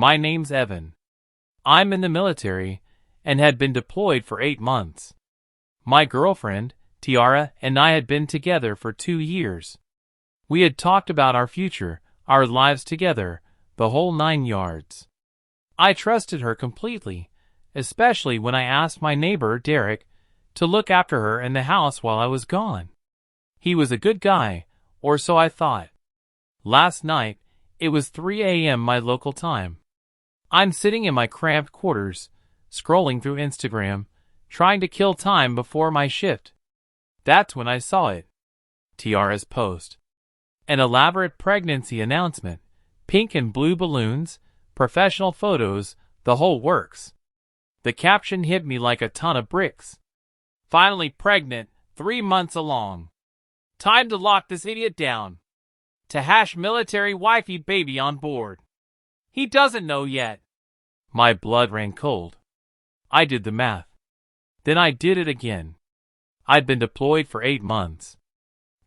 My name's Evan. I'm in the military and had been deployed for 8 months. My girlfriend, Tiara, and I had been together for 2 years. We had talked about our future, our lives together, the whole 9 yards. I trusted her completely, especially when I asked my neighbor, Derek, to look after her in the house while I was gone. He was a good guy, or so I thought. Last night, it was 3 a.m. my local time. I'm sitting in my cramped quarters, scrolling through Instagram, trying to kill time before my shift. That's when I saw it. Tiara's post. An elaborate pregnancy announcement, pink and blue balloons, professional photos, the whole works. The caption hit me like a ton of bricks. Finally pregnant, 3 months along. Time to lock this idiot down. To hash military wifey baby on board. He doesn't know yet. My blood ran cold. I did the math. Then I did it again. I'd been deployed for 8 months.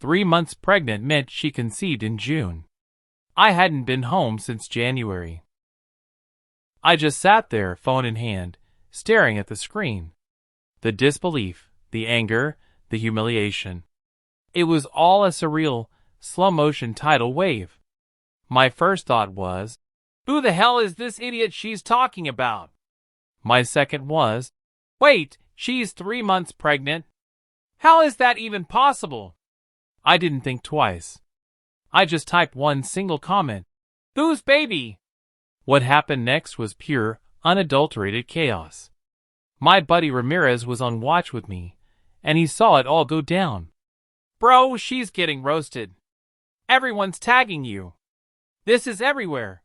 3 months pregnant meant she conceived in June. I hadn't been home since January. I just sat there, phone in hand, staring at the screen. The disbelief, the anger, the humiliation. It was all a surreal, slow-motion tidal wave. My first thought was, who the hell is this idiot she's talking about? My second was, wait, she's 3 months pregnant? How is that even possible? I didn't think twice. I just typed one single comment. Whose baby? What happened next was pure, unadulterated chaos. My buddy Ramirez was on watch with me, and he saw it all go down. Bro, she's getting roasted. Everyone's tagging you. This is everywhere.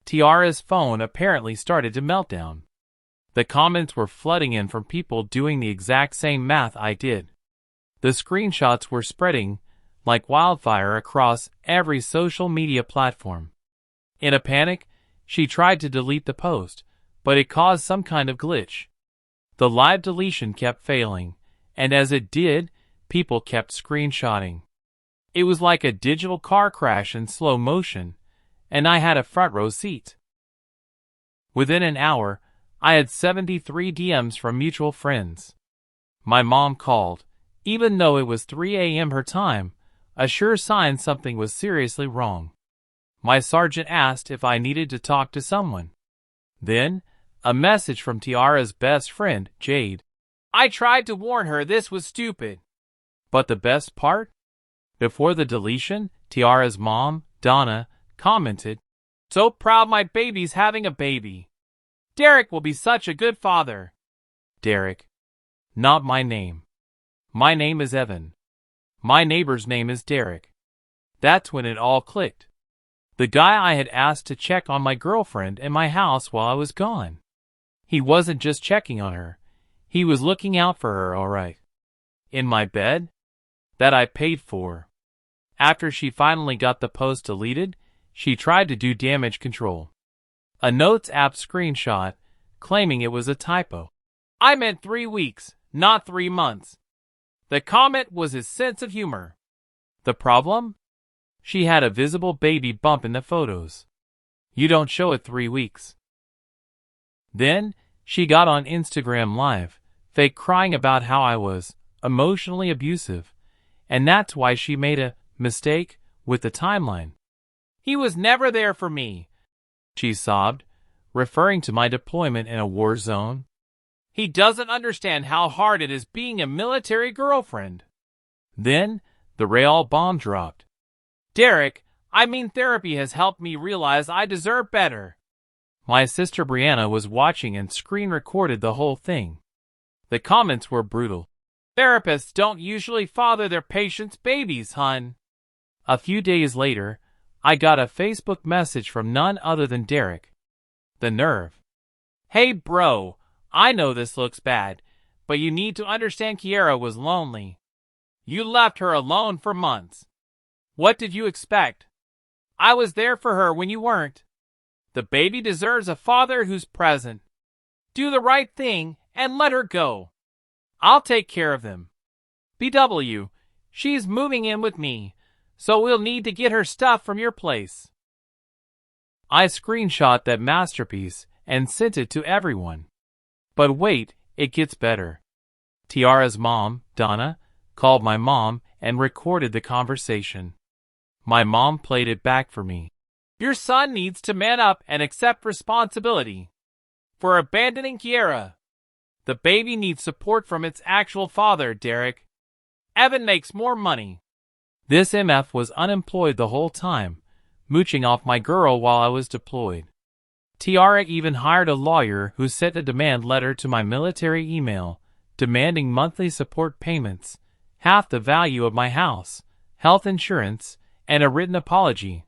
Tiara's phone apparently started to melt down. The comments were flooding in from people doing the exact same math I did. The screenshots were spreading like wildfire across every social media platform. In a panic, she tried to delete the post, but it caused some kind of glitch. The live deletion kept failing, and as it did, people kept screenshotting. It was like a digital car crash in slow motion, and I had a front row seat. Within an hour, I had 73 DMs from mutual friends. My mom called, even though it was 3 a.m. her time, a sure sign something was seriously wrong. My sergeant asked if I needed to talk to someone. Then, a message from Tiara's best friend, Jade. I tried to warn her this was stupid. But the best part? Before the deletion, Tiara's mom, Donna, commented, so proud my baby's having a baby. Derek will be such a good father. Derek. Not my name. My name is Evan. My neighbor's name is Derek. That's when it all clicked. The guy I had asked to check on my girlfriend in my house while I was gone. He wasn't just checking on her. He was looking out for her, all right. In my bed? That I paid for. After she finally got the post deleted, she tried to do damage control. A Notes app screenshot, claiming it was a typo. I meant 3 weeks, not 3 months. The comment was his sense of humor. The problem? She had a visible baby bump in the photos. You don't show it 3 weeks. Then, she got on Instagram Live, fake crying about how I was emotionally abusive, and that's why she made a mistake with the timeline. He was never there for me, she sobbed, referring to my deployment in a war zone. He doesn't understand how hard it is being a military girlfriend. Then, the real bomb dropped. Derek, therapy has helped me realize I deserve better. My sister Brianna was watching and screen recorded the whole thing. The comments were brutal. Therapists don't usually father their patients' babies, hun. A few days later, I got a Facebook message from none other than Derek. The nerve. Hey bro, I know this looks bad, but you need to understand Kiara was lonely. You left her alone for months. What did you expect? I was there for her when you weren't. The baby deserves a father who's present. Do the right thing and let her go. I'll take care of them. BW, she's moving in with me, so we'll need to get her stuff from your place. I screenshot that masterpiece and sent it to everyone. But wait, it gets better. Tiara's mom, Donna, called my mom and recorded the conversation. My mom played it back for me. Your son needs to man up and accept responsibility for abandoning Kiara. The baby needs support from its actual father, Derek. Evan makes more money. This MF was unemployed the whole time, mooching off my girl while I was deployed. Tiara even hired a lawyer who sent a demand letter to my military email, demanding monthly support payments, half the value of my house, health insurance, and a written apology.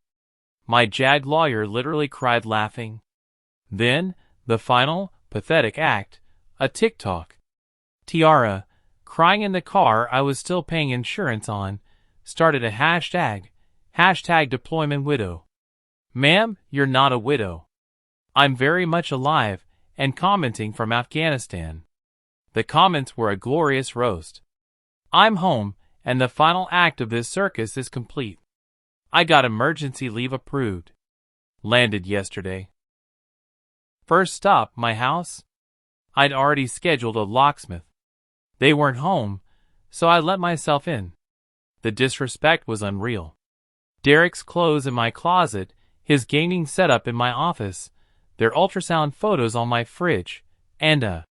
My JAG lawyer literally cried laughing. Then, the final, pathetic act, a TikTok. Tiara, crying in the car I was still paying insurance on, started a hashtag deployment widow. Ma'am, you're not a widow. I'm very much alive and commenting from Afghanistan. The comments were a glorious roast. I'm home, and the final act of this circus is complete. I got emergency leave approved. Landed yesterday. First stop, my house. I'd already scheduled a locksmith. They weren't home, so I let myself in. The disrespect was unreal. Derek's clothes in my closet, his gaming setup in my office, their ultrasound photos on my fridge, and a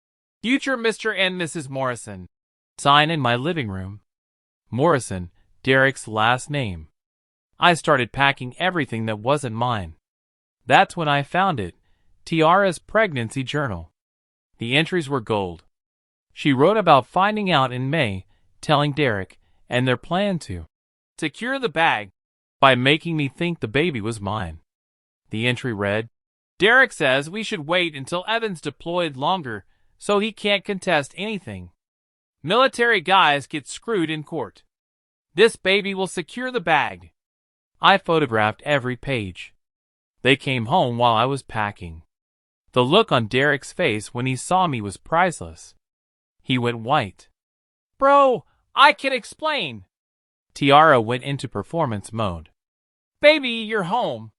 future Mr. and Mrs. Morrison sign in my living room. Morrison, Derek's last name. I started packing everything that wasn't mine. That's when I found it, Tiara's pregnancy journal. The entries were gold. She wrote about finding out in May, telling Derek, and their plan to secure the bag by making me think the baby was mine. The entry read, Derek says we should wait until Evan's deployed longer so he can't contest anything. Military guys get screwed in court. This baby will secure the bag. I photographed every page. They came home while I was packing. The look on Derek's face when he saw me was priceless. He went white. Bro, I can explain. Tiara went into performance mode. Baby, you're home.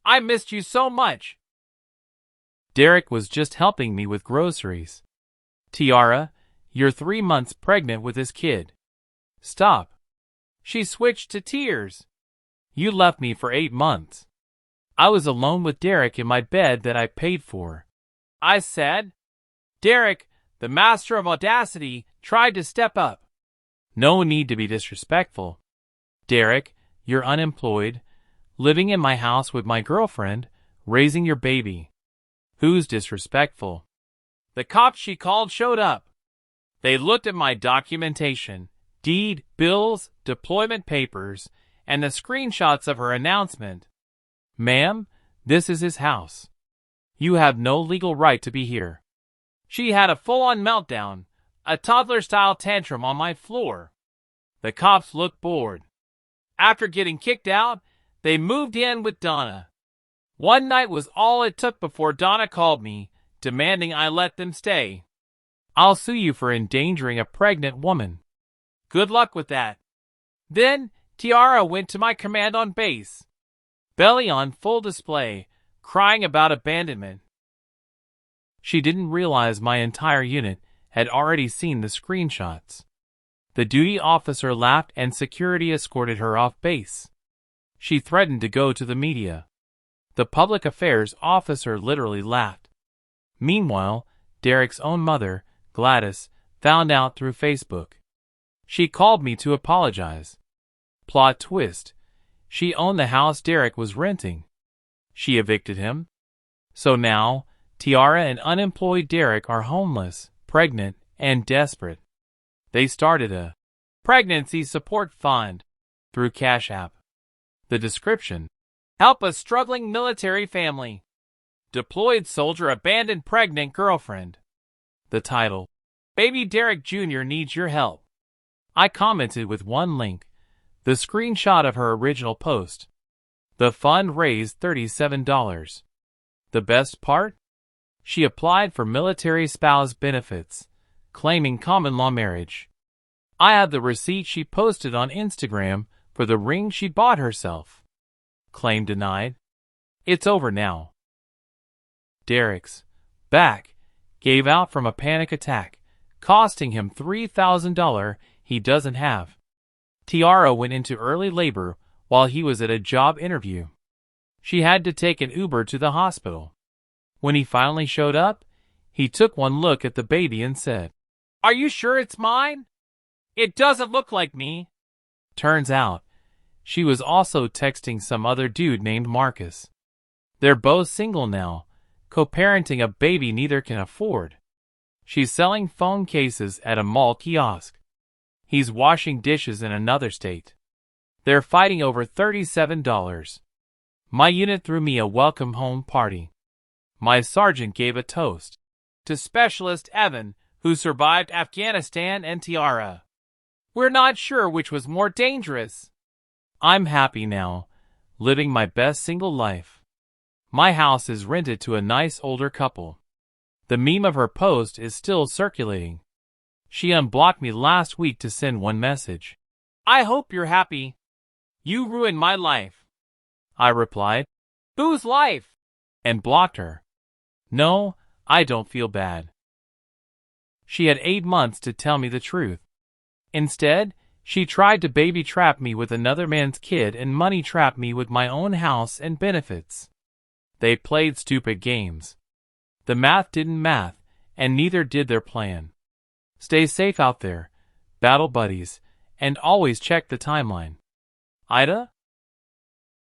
I missed you so much. Derek was just helping me with groceries. Tiara, you're 3 months pregnant with this kid. Stop. She switched to tears. You left me for 8 months. I was alone with Derek in my bed that I paid for. I said, Derek, the master of audacity, tried to step up. No need to be disrespectful. Derek, you're unemployed, living in my house with my girlfriend, raising your baby. Who's disrespectful? The cops she called showed up. They looked at my documentation, deed, bills, deployment papers, and the screenshots of her announcement. Ma'am, this is his house. You have no legal right to be here. She had a full-on meltdown, a toddler-style tantrum on my floor. The cops looked bored. After getting kicked out, they moved in with Donna. One night was all it took before Donna called me, demanding I let them stay. I'll sue you for endangering a pregnant woman. Good luck with that. Then, Tiara went to my command on base. Belly on full display, crying about abandonment. She didn't realize my entire unit had already seen the screenshots. The duty officer laughed and security escorted her off base. She threatened to go to the media. The public affairs officer literally laughed. Meanwhile, Derek's own mother, Gladys, found out through Facebook. She called me to apologize. Plot twist. She owned the house Derek was renting. She evicted him. So now, Tiara and unemployed Derek are homeless, pregnant, and desperate. They started a pregnancy support fund through Cash App. The description: help a struggling military family. Deployed soldier abandoned pregnant girlfriend. The title: Baby Derek Jr. needs your help. I commented with one link, the screenshot of her original post. The fund raised $37. The best part? She applied for military spouse benefits, claiming common law marriage. I have the receipt she posted on Instagram for the ring she bought herself. Claim denied. It's over now. Derek's back gave out from a panic attack, costing him $3,000 he doesn't have. Tiara went into early labor while he was at a job interview. She had to take an Uber to the hospital. When he finally showed up, he took one look at the baby and said, "Are you sure it's mine? It doesn't look like me." Turns out, she was also texting some other dude named Marcus. They're both single now, co-parenting a baby neither can afford. She's selling phone cases at a mall kiosk. He's washing dishes in another state. They're fighting over $37. My unit threw me a welcome home party. My sergeant gave a toast to Specialist Evan, who survived Afghanistan, and Tiara. We're not sure which was more dangerous. I'm happy now, living my best single life. My house is rented to a nice older couple. The meme of her post is still circulating. She unblocked me last week to send one message. "I hope you're happy. You ruined my life." I replied, "Whose life?" and blocked her. No, I don't feel bad. She had 8 months to tell me the truth. Instead, she tried to baby trap me with another man's kid and money trap me with my own house and benefits. They played stupid games. The math didn't math, and neither did their plan. Stay safe out there, battle buddies, and always check the timeline. AITA?